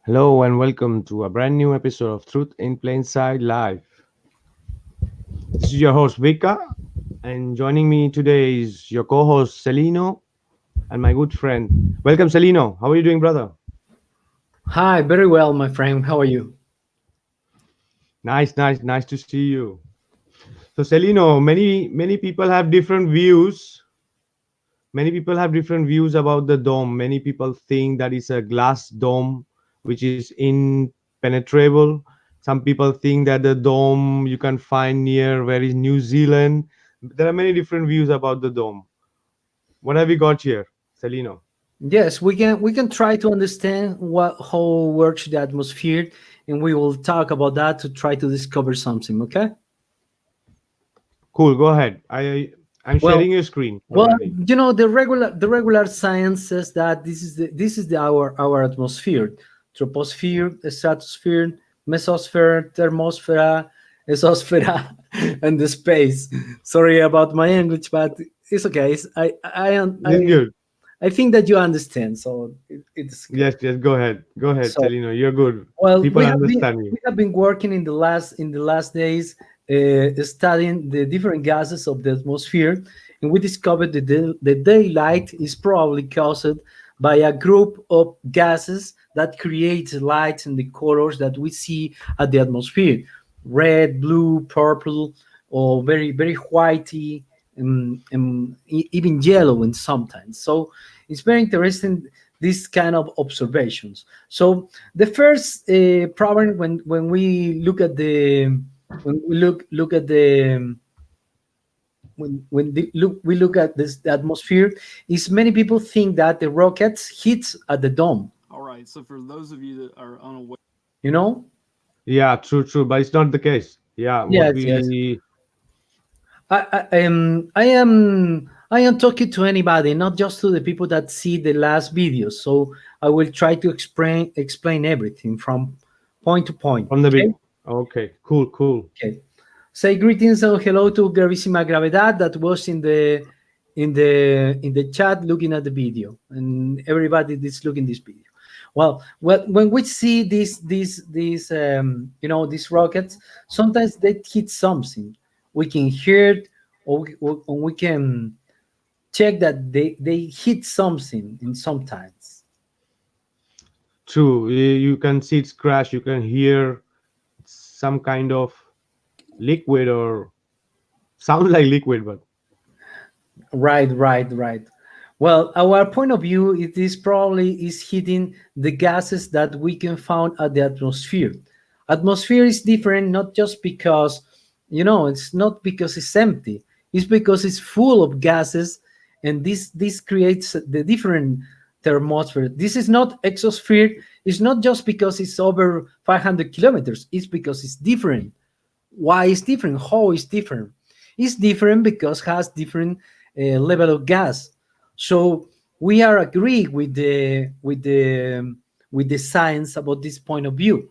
Hello and welcome to a brand new episode of Truth in Plain Sight Live. This is your host Vika, and joining me today is your co-host Celino and my good friend. Welcome, Celino. How are you doing, brother? Hi, very well, my friend. How are you? Nice to see you. So, Celino, many people have different views. Many people have different views about the dome. Many people think that it's a glass dome, which is impenetrable. Some people think that the dome you can find near where is New Zealand. There are many different views about the dome. What have we got here, Celino? Yes, we can try to understand what how works the atmosphere, and we will talk about that to try to discover something. Okay. Cool, go ahead. I'm Well, sharing your screen well, already. the regular science says that this is our atmosphere: troposphere, stratosphere, mesosphere, thermosphere, exosphere, and the space. Sorry about my English, but it's okay. This is good. I think that you understand, so it's okay. Yes, go ahead. Go ahead, So, Celino. You're good. well, People understand you. we have been working in the last days, studying the different gases of the atmosphere, and we discovered that the daylight is probably caused by a group of gases that create light in the colors that we see at the atmosphere: red, blue, purple, or very very whitey, even yellow, and sometimes. So it's very interesting, this kind of observations. So the first problem, when we look at the when we look at the when the, look we look at this the atmosphere, is many people think that the rockets hits at the dome. All right. So for those of you that are unaware, You know? Yeah, true, but it's not the case. Yeah, what Yes, yes. we I am talking to anybody, not just to the people that see the last video. So I will try to explain everything from point to point. from the big. Okay. Okay, cool. Okay. Say greetings and hello to Gravísima Gravedad that was in the chat looking at the video, and everybody that's looking this video. Well, when we see these rockets, sometimes they hit something. We can hear it, or we can check that they hit something in sometimes. True. You can see it's crash. You can hear some kind of liquid or sound like liquid, but Right. Well, our point of view, it is probably is hitting the gases that we can found at the atmosphere. Atmosphere is different, not just because, it's not because it's empty. It's because it's full of gases, and this creates the different thermosphere. This is not exosphere. It's not just because it's over 500 kilometers. It's because it's different. Why is different? How is different? It's different because has different level of gas. So we are agree with the science about this point of view.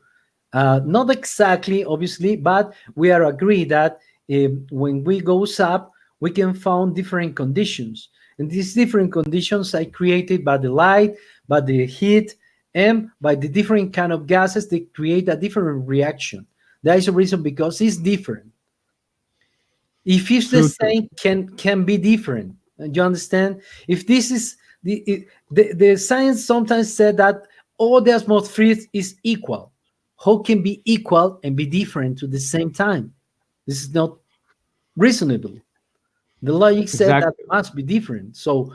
Not exactly, obviously, but we are agree that when we goes up, we can find different conditions, and these different conditions are created by the light, by the heat, and by the different kind of gases that create a different reaction. That is a reason because it's different. If it's the true. same, can be different. You understand? If this is the science sometimes said that all the atmosphere is equal. How can be equal and be different to the same time? This is not reasonable. The logic said that Exactly. must be different. So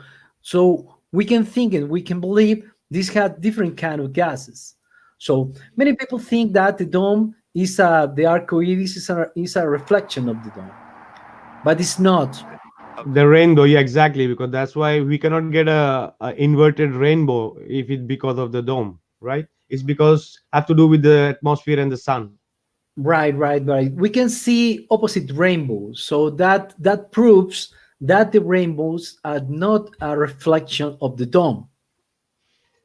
we can think and we can believe these have different kind of gases. So many people think that the dome is the arcoiris is a reflection of the dome, but it's not. The rainbow, yeah, exactly, because that's why we cannot get a inverted rainbow if it's because of the dome, right? It's because have to do with the atmosphere and the sun. Right. We can see opposite rainbows, so that proves that the rainbows are not a reflection of the dome,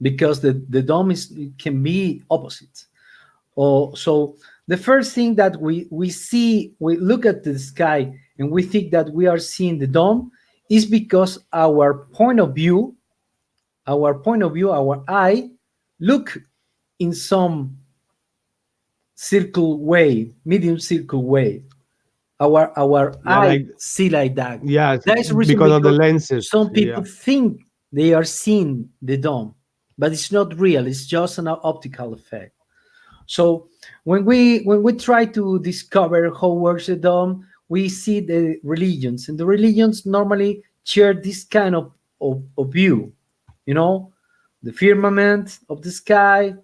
because the dome is it can be opposite. Or so the first thing that we see, we look at the sky and we think that we are seeing the dome, is because our point of view, our eye look in some circle way, medium circle way. Our Yeah, eye like see like that. yeah, That is the reason because of the because lenses. some people Yeah. think they are seeing the dome, but it's not real. It's just an optical effect. So when we try to discover how works the dome, we see the religions, and the religions normally share this kind of view. You know, the firmament of the sky,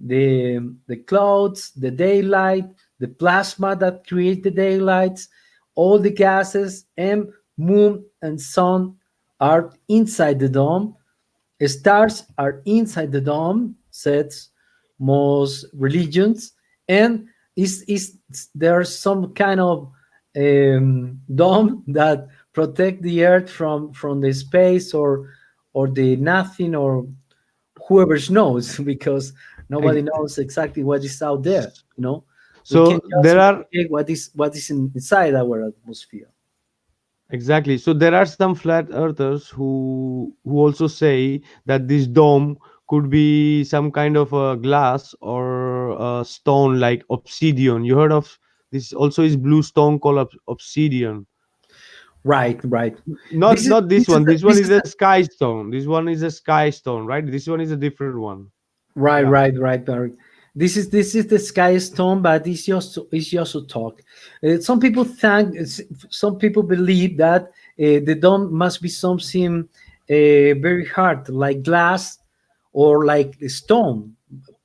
the clouds, the daylight, the plasma that creates the daylights, all the gases, and moon and sun are inside the dome. Stars are inside the dome, says most religions, and is there's some kind of dome that protect the earth from the space or the nothing or whoever knows because nobody Ex- knows exactly what is out there. We can So just there are investigate what is inside our atmosphere. exactly. So there are some flat earthers who also say that this dome could be some kind of a glass or a stone like obsidian. You heard of this? Also, is blue stone called obsidian. Right, right. Not This is not this this is one. the, This one this is is a the, sky stone. This one is a sky stone, right? This one is a different one. right, Yeah. right, right, Barry. This is the sky stone, but it's just a talk. Some people believe that the dome must be something very hard, like glass or like stone,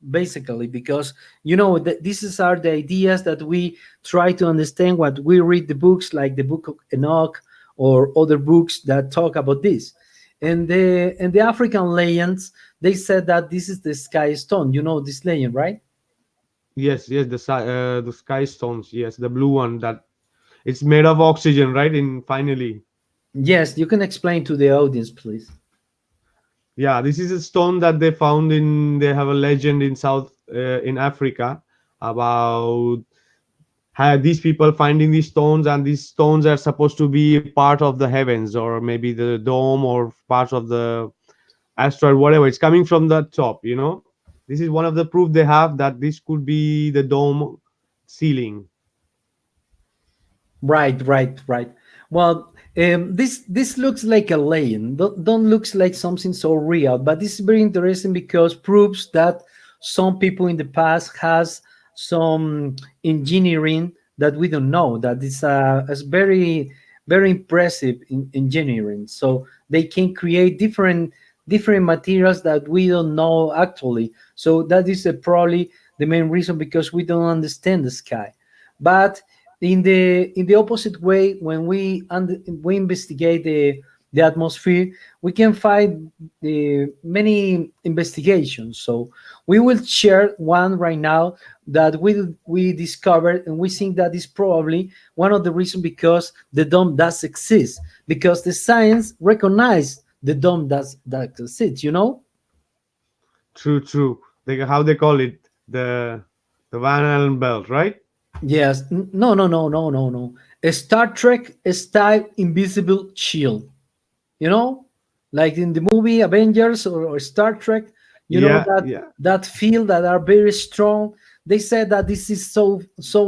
basically, because that are the ideas that we try to understand what we read the books, like the Book of Enoch or other books that talk about this. And the African legends, they said that this is the sky stone. You know this legend, right? Yes, yes, the sky stones. Yes, the blue one that it's made of oxygen, right? In finally, Yes, you can explain to the audience, please. yeah, this is a stone that they found in. They have a legend in in Africa about these people finding these stones, and these stones are supposed to be part of the heavens, or maybe the dome, or part of the asteroid, whatever. It's coming from the top. This is one of the proof they have that this could be the dome ceiling. Right, right, right. Well, this looks like a legend. Don't looks like something so real, but this is very interesting because proves that some people in the past has some engineering that we don't know. That is very very impressive in engineering. So they can create different materials that we don't know actually. So that is probably the main reason because we don't understand the sky. But in the opposite way, when we investigate the atmosphere, we can find many investigations. So we will share one right now that we discovered, and we think that is probably one of the reasons because the dome does exist, because the science recognize the dome that exists. True, true. How they call it, the Van Allen belt, right? Yes. No, no, no, no, no, no. A Star Trek style invisible shield. you know like in the movie Avengers or Star Trek, Yeah, that yeah. field that are very strong. They said that this is so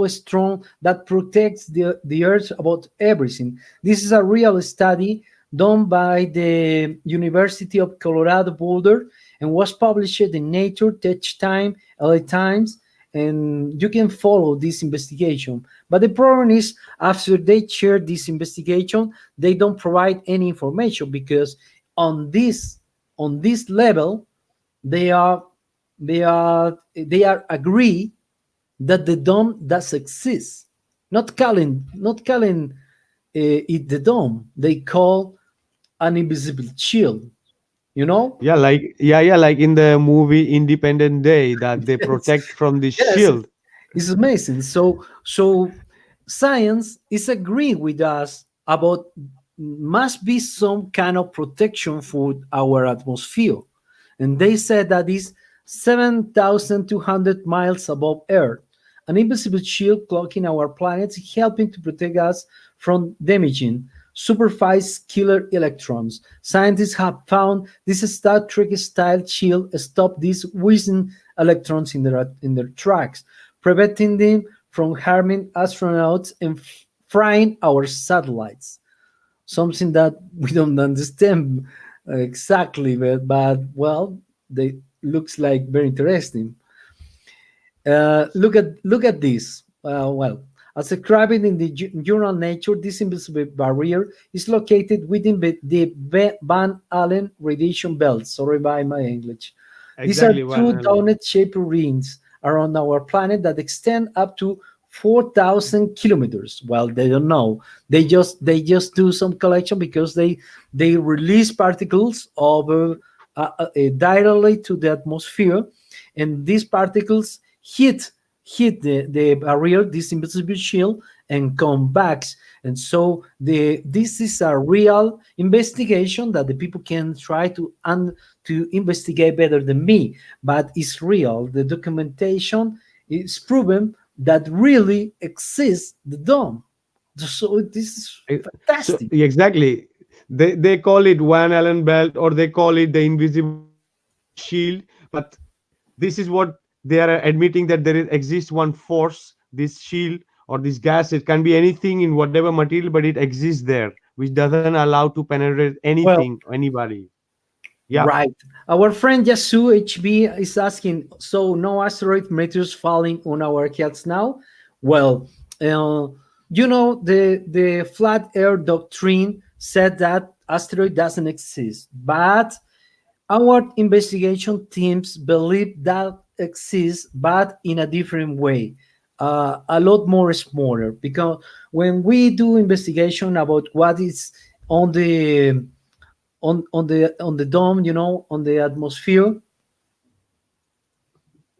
strong that protects the earth about everything. This is a real study done by the University of Colorado Boulder and was published in Nature, Tech Time, LA Times, and you can follow this investigation. But the problem is, after they share this investigation, they don't provide any information because on this level they are agree that the dome does exist, not calling it the dome. They call an invisible shield. you know Like in the movie Independent Day, that they yes, protect from this yes, shield. it's amazing. So science is agreeing with us about must be some kind of protection for our atmosphere, and they said that is 7,200 miles above Earth. An invisible shield clocking our planet, helping to protect us from damaging. supervised killer electrons. Scientists have found this Star Trek style shield stop these whizzing electrons in their tracks, preventing them from harming astronauts and frying our satellites. Something that we don't understand exactly, but well, they looks like very interesting. Look at this. Well, as described in the journal Nature, this invisible barrier is located within the Van Allen radiation belt. Sorry by my English. These are Exactly, Van two Allen. donut-shaped rings around our planet that extend up to 4,000 kilometers. Well, they don't know. They just do some collection because they release particles of directly to the atmosphere, and these particles hit the barrier, this invisible shield, and come back. And so this is a real investigation that the people can try to investigate better than me, but it's real. The documentation is proven that really exists the dome. So this is Eh, So fantastic. exactly, they call it Van Allen belt or they call it the invisible shield, but this is what they are admitting, that exists one force, this shield or this gas. It can be anything in whatever material, but it exists there, which doesn't allow to penetrate Well, anything, anybody. Yeah. right. Our friend Yasu HB is asking, so no asteroid meteors falling on our heads now? Well, uh, the flat Earth doctrine said that asteroid doesn't exist, but our investigation teams believe that exists, but in a different way, a lot more smaller. Because when we do investigation about what is on the dome, on the atmosphere,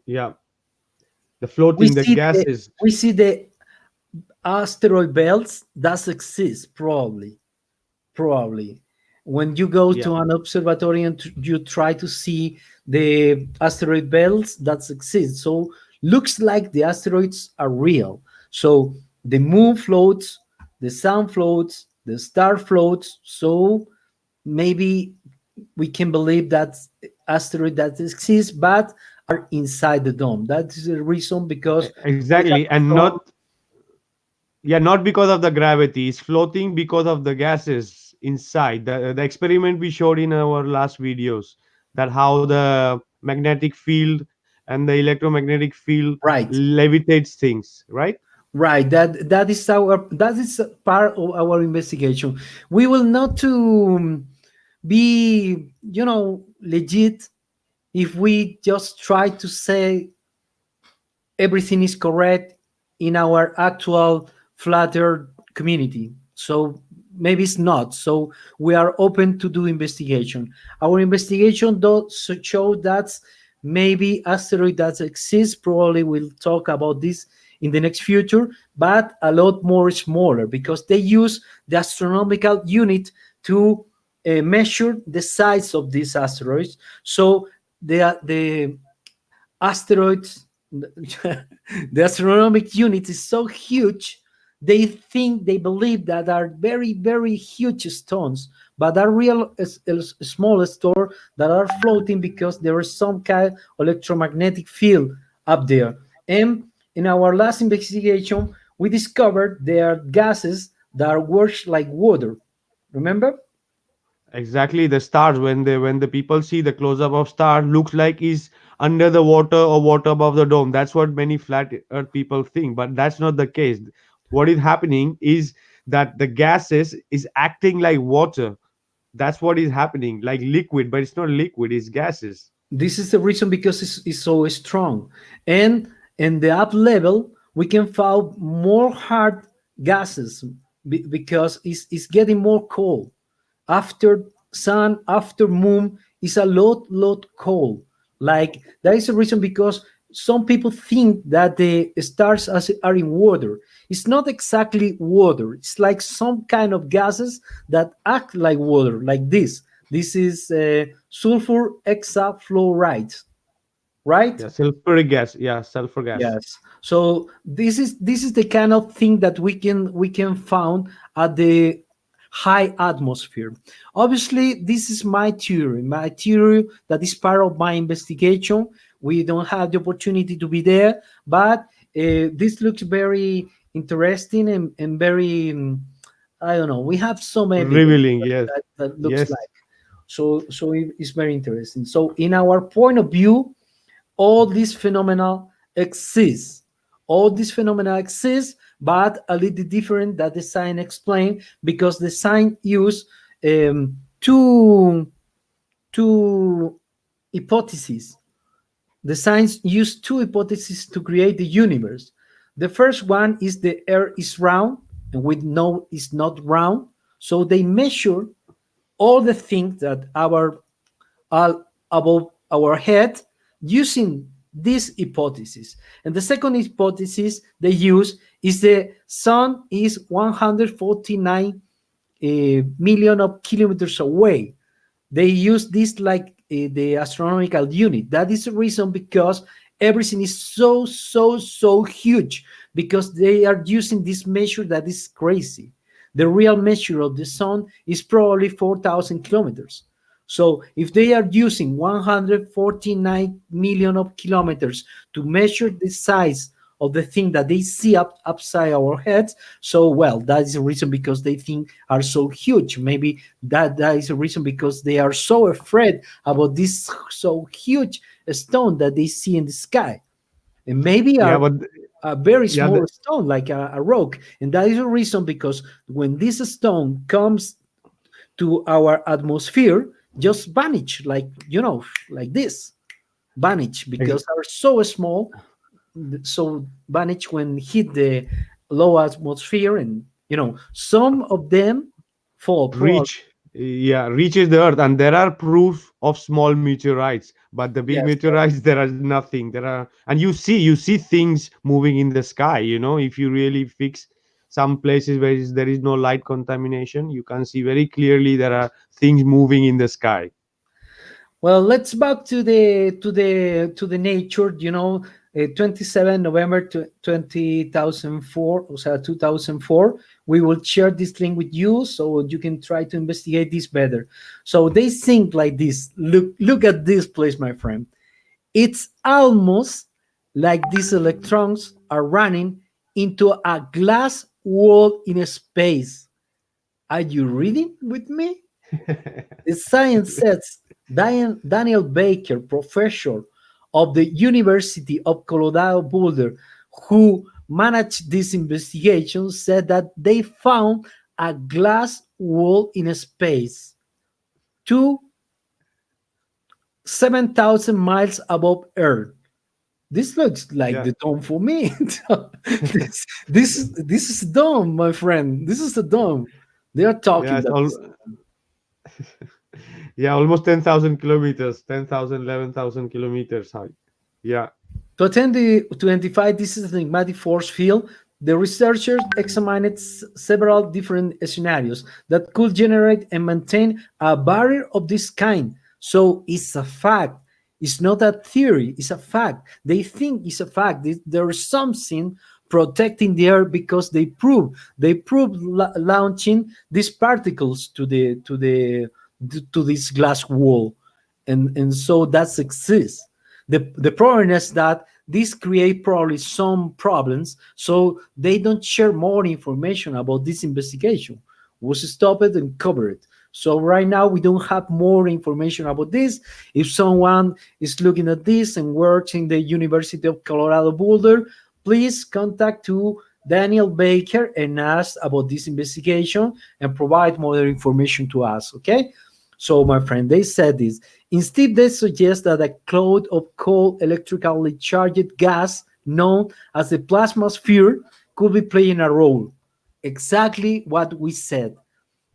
Yeah, the we floating, the see the gases. we see the asteroid belts that exist probably. When you go Yeah, to an observatory and you try to see the asteroid belts that exist, so looks like the asteroids are real. So the moon floats, the sun floats, the star floats. So maybe we can believe that asteroid that exists, but are inside the dome. That is the reason because inside exactly, the and dome, not, yeah, not because of the gravity. It's floating because of the gases inside. The experiment we showed in our last videos, that how the magnetic field and the electromagnetic field right? levitates things, right? Right. That is a part of our investigation. We will not to be legit if we just try to say everything is correct in our actual flat earth community. So maybe it's not. So we are open to do investigation. Our investigation does show that maybe asteroid that exists. Probably we'll talk about this in the next future, but a lot more smaller because they use the astronomical unit to measure the size of these asteroids. So the asteroids, the astronomic unit is so huge, they believe that are very, very huge stones, but are real small stars that are floating because there is some kind of electromagnetic field up there. And in our last investigation, we discovered there are gases that work like water. Remember? Exactly, the stars, when the people see the close up of star, looks like is under the water or water above the dome. That's what many flat earth people think, but that's not the case. What is happening is that the gases is acting like water. That's what is happening, like liquid, but it's not liquid, it's gases. This is the reason because it's so strong. And in the up level, we can find more hard gases because it's getting more cold. After sun, after moon, is a lot cold. Like that is the reason because some people think that the stars are in water. It's not exactly water. It's like some kind of gases that act like water, like this. This is sulfur hexafluoride, right? Yeah, sulfuric gas. Yeah, sulfur gas. Yes. So this is the kind of thing that we can found at the high atmosphere. Obviously, this is my theory that is part of my investigation. We don't have the opportunity to be there, but this looks very interesting and very, I don't know, we have some evidence Revealing, yes. that looks Yes. like. So it's very interesting. So in our point of view, all these phenomena exist. All these phenomena exist, but a little different that the sign explain, because the sign use two hypotheses. The science use two hypotheses to create the universe. The first one is the earth is round, and we know it's not round. So they measure all the things that are above our head using this hypothesis. And the second hypothesis they use is the sun is 149 million of kilometers away. They use this like the astronomical unit. That is the reason, because everything is so huge, because they are using this measure that is crazy. The real measure of the sun is probably 4,000 kilometers. So if they are using 149 million of kilometers to measure the size of the thing that they see upside our heads, so well, that is the reason because they think are so huge. Maybe that is the reason because they are so afraid about this so huge stone that they see in the sky, and maybe Yeah, are but a very yeah, small stone like a rock. And that is the reason because when this stone comes to our atmosphere, just vanish, like like this, vanish, because are so small. So vanish when hit the low atmosphere, and some of them fall probably. reach, yeah, reaches the earth, and there are proof of small meteorites, but the big Yes, meteorites, there is nothing. There are, and you see things moving in the sky. If you really fix some places where there is no light contamination, you can see very clearly there are things moving in the sky. well, let's back to the nature. 27 November 2004, or 2004. We will share this link with you so you can try to investigate this better. So they think like this. Look at this place, my friend. It's almost like these electrons are running into a glass wall in space. Are you reading with me? The science says Daniel Baker, professor of the University of Colorado Boulder, who managed this investigation, said that they found a glass wall in space, to 7,000 miles above Earth. This looks like Yeah, the dome for me. This is dome, my friend. This is the dome. They are yeah, talking it's that all, this. yeah, almost 10,000 kilometers, 10,000, 11,000 kilometers high. Yeah. To identify this enigmatic force field, the researchers examined several different scenarios that could generate and maintain a barrier of this kind. So it's a fact. It's not a theory. It's a fact. They think it's a fact. There is something protecting the Earth, because they prove launching these particles to this glass wall, and so that exists. The problem is that this create probably some problems, so they don't share more information about this investigation. Was stopped and covered. So right now we don't have more information about this. If someone is looking at this and works in the University of Colorado Boulder, please contact to Daniel Baker and ask about this investigation and provide more information to us. Okay. So, my friend, they said this. Instead, they suggest that a cloud of cold electrically charged gas known as the plasma sphere could be playing a role. Exactly what we said.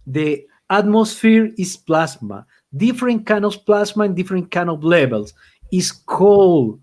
The atmosphere is plasma. Different kind of plasma and different kind of levels. Is cold.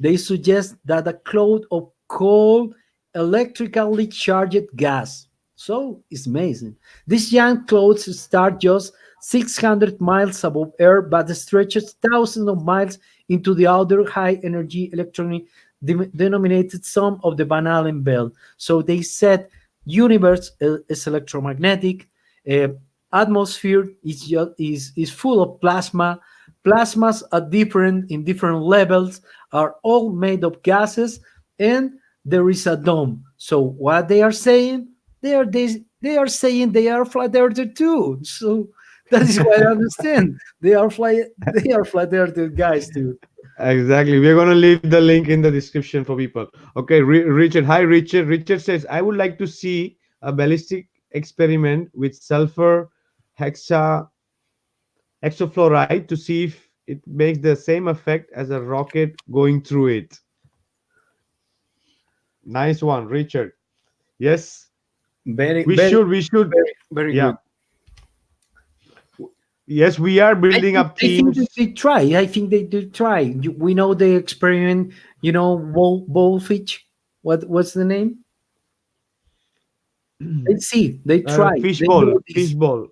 They suggest that a cloud of cold electrically charged gas. So it's amazing. These young clouds start just 600 miles above Earth, but stretches thousands of miles into the outer high energy electronic denominated some of the Van Allen belt. So they said universe is electromagnetic, uh, atmosphere is full of plasma. Plasmas are different in different levels, are all made of gases, and there is a dome. So what they are saying, they are saying they are flat earther too. So that is what I understand. They are flat earther guys too. Exactly. We're going to leave the link in the description for people. Okay, Richard. Hi, Richard. Richard says, I would like to see a ballistic experiment with sulfur hexa hexafluoride to see if it makes the same effect as a rocket going through it. Nice one, Richard. Yes, Very, we very, should. We should. very, very Yeah. good. Yes, we are building up I think teams. they try. I think they do try. We know they experiment. You know, Wolfich. What's the name? Let's see. They try. They Fishbowl, do this. fishbowl,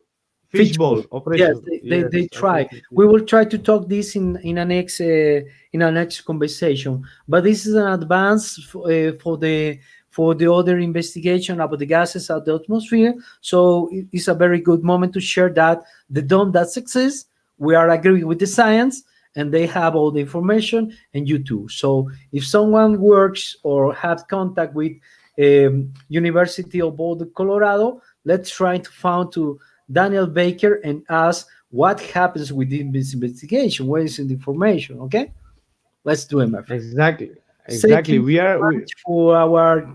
Fishbowl. fishbowl Yes, operation. they Yes, I try. think it We is. will try to talk this in a next conversation. But this is an advance for the other investigation about the gases of the atmosphere. So it's a very good moment to share that the dome that exists. We are agreeing with the science, and they have all the information, and you too. So if someone works or has contact with University of Boulder, Colorado, let's try to find to Daniel Baker and ask what happens with this investigation. Where is the information? Okay, let's do it, my friend. Exactly, Thank exactly. you We are. so We much for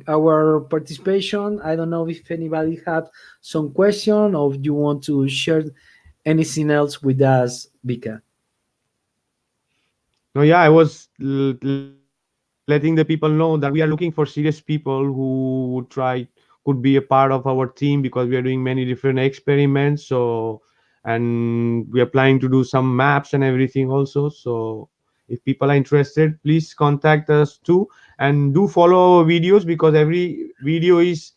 our participation. I don't know if anybody had some question or you want to share anything else with us, Vika. no, yeah. I was letting the people know that we are looking for serious people who would try could be a part of our team because we are doing many different experiments. So, and we are planning to do some maps and everything also. So, if people are interested, please contact us too, and do follow our videos because every video is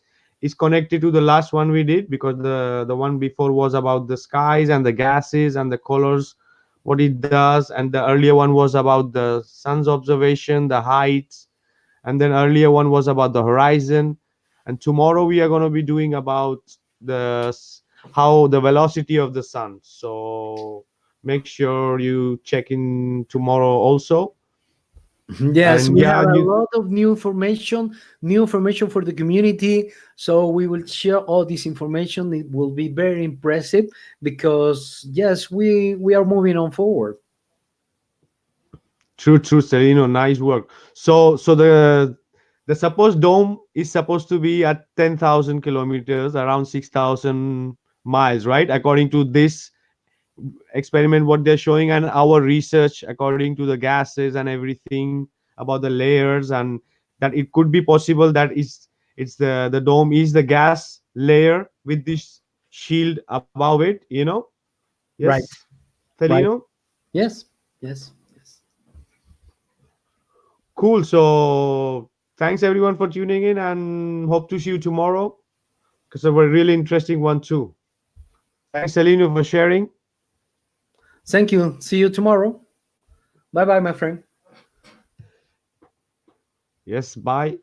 connected to the last one we did because the one before was about the skies and the gases and the colors what it does, and the earlier one was about the sun's observation, the heights, and then earlier one was about the horizon, and tomorrow we are going to be doing about how the velocity of the sun. So make sure you check in tomorrow also. Yes, And we yeah, have a lot of new information for the community. So we will share all this information. It will be very impressive because yes, we are moving on forward. true, Celino, nice work. So the supposed dome is supposed to be at 10,000 kilometers, around 6,000 miles, right? According to this experiment what they're showing and our research according to the gases and everything about the layers, and that it could be possible that it's the dome is the gas layer with this shield above it, you know. Right, Yes, right. Felino. Yes, yes, yes. Cool. So thanks everyone for tuning in and hope to see you tomorrow because of a really interesting one too. Thanks Celino for sharing. Thank you. See you tomorrow. Bye bye, my friend. Yes, bye.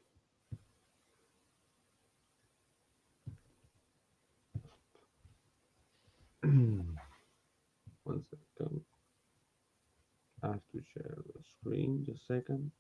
One second, I have to share the screen just a second.